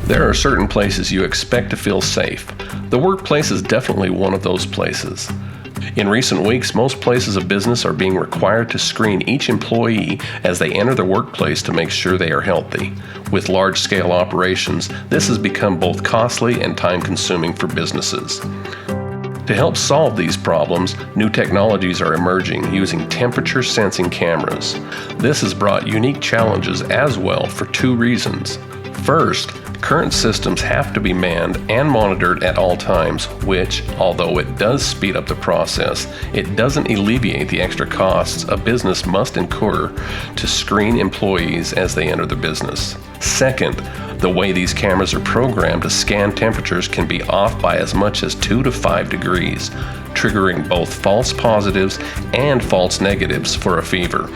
There are certain places you expect to feel safe. The workplace is definitely one of those places. In recent weeks, most places of business are being required to screen each employee as they enter the workplace to make sure they are healthy. With large-scale operations, this has become both costly and time-consuming for businesses. To help solve these problems, new technologies are emerging using temperature-sensing cameras. This has brought unique challenges as well for two reasons. First, current systems have to be manned and monitored at all times, which, although it does speed up the process, it doesn't alleviate the extra costs a business must incur to screen employees as they enter the business. Second, the way these cameras are programmed to scan temperatures can be off by as much as 2 to 5 degrees, triggering both false positives and false negatives for a fever.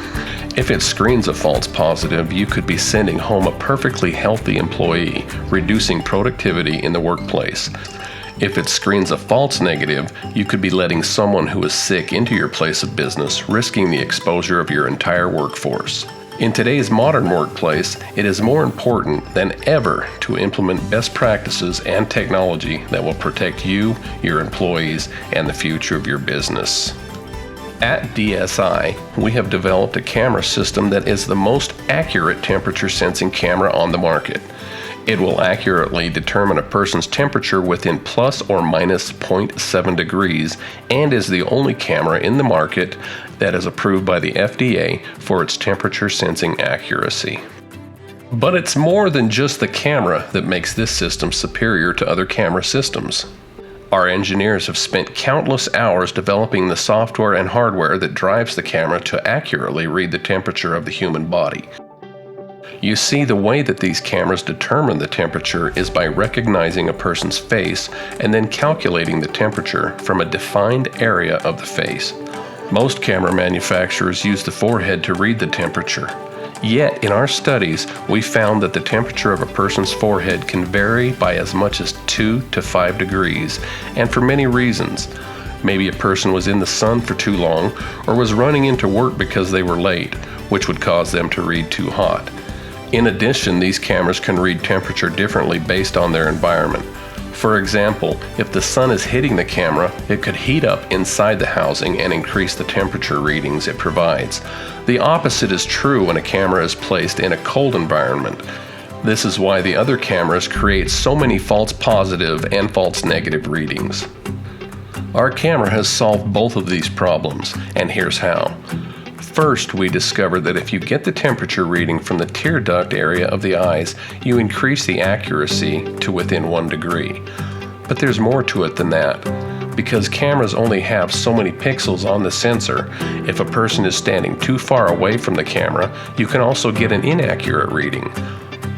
If it screens a false positive, you could be sending home a perfectly healthy employee, reducing productivity in the workplace. If it screens a false negative, you could be letting someone who is sick into your place of business, risking the exposure of your entire workforce. In today's modern workplace, it is more important than ever to implement best practices and technology that will protect you, your employees, and the future of your business. At DSI, we have developed a camera system that is the most accurate temperature sensing camera on the market. It will accurately determine a person's temperature within plus or minus 0.7 degrees and is the only camera in the market that is approved by the FDA for its temperature sensing accuracy. But it's more than just the camera that makes this system superior to other camera systems. Our engineers have spent countless hours developing the software and hardware that drives the camera to accurately read the temperature of the human body. You see, the way that these cameras determine the temperature is by recognizing a person's face and then calculating the temperature from a defined area of the face. Most camera manufacturers use the forehead to read the temperature. Yet, in our studies, we found that the temperature of a person's forehead can vary by as much as 2 to 5 degrees, and for many reasons. Maybe a person was in the sun for too long, or was running into work because they were late, which would cause them to read too hot. In addition, these cameras can read temperature differently based on their environment. For example, if the sun is hitting the camera, it could heat up inside the housing and increase the temperature readings it provides. The opposite is true when a camera is placed in a cold environment. This is why the other cameras create so many false positive and false negative readings. Our camera has solved both of these problems, and here's how. First, we discovered that if you get the temperature reading from the tear duct area of the eyes, you increase the accuracy to within 1 degree. But there's more to it than that. Because cameras only have so many pixels on the sensor, if a person is standing too far away from the camera, you can also get an inaccurate reading.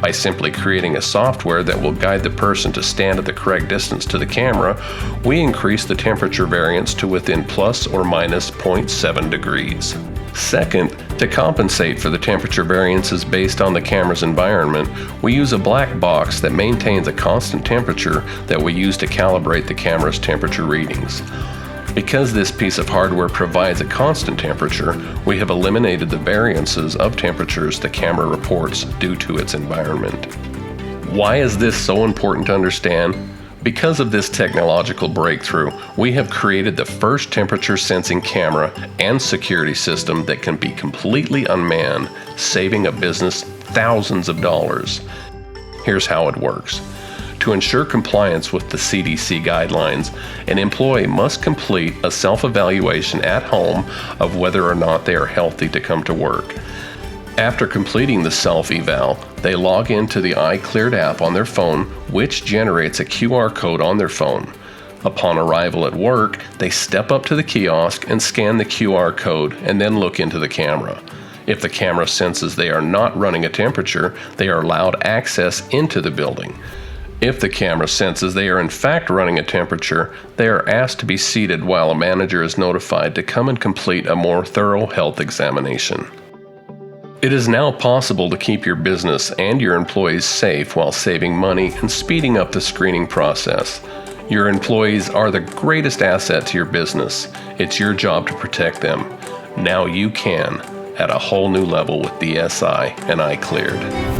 By simply creating a software that will guide the person to stand at the correct distance to the camera, we increase the temperature variance to within plus or minus 0.7 degrees. Second, to compensate for the temperature variances based on the camera's environment, we use a black box that maintains a constant temperature that we use to calibrate the camera's temperature readings. Because this piece of hardware provides a constant temperature, we have eliminated the variances of temperatures the camera reports due to its environment. Why is this so important to understand? Because of this technological breakthrough, we have created the first temperature sensing camera and security system that can be completely unmanned, saving a business thousands of dollars. Here's how it works. To ensure compliance with the CDC guidelines, an employee must complete a self-evaluation at home of whether or not they are healthy to come to work. After completing the self-eval, they log into the iCleared app on their phone, which generates a QR code on their phone. Upon arrival at work, they step up to the kiosk and scan the QR code and then look into the camera. If the camera senses they are not running a temperature, they are allowed access into the building. If the camera senses they are in fact running a temperature, they are asked to be seated while a manager is notified to come and complete a more thorough health examination. It is now possible to keep your business and your employees safe while saving money and speeding up the screening process. Your employees are the greatest asset to your business. It's your job to protect them. Now you can, at a whole new level with DSI and iCleared.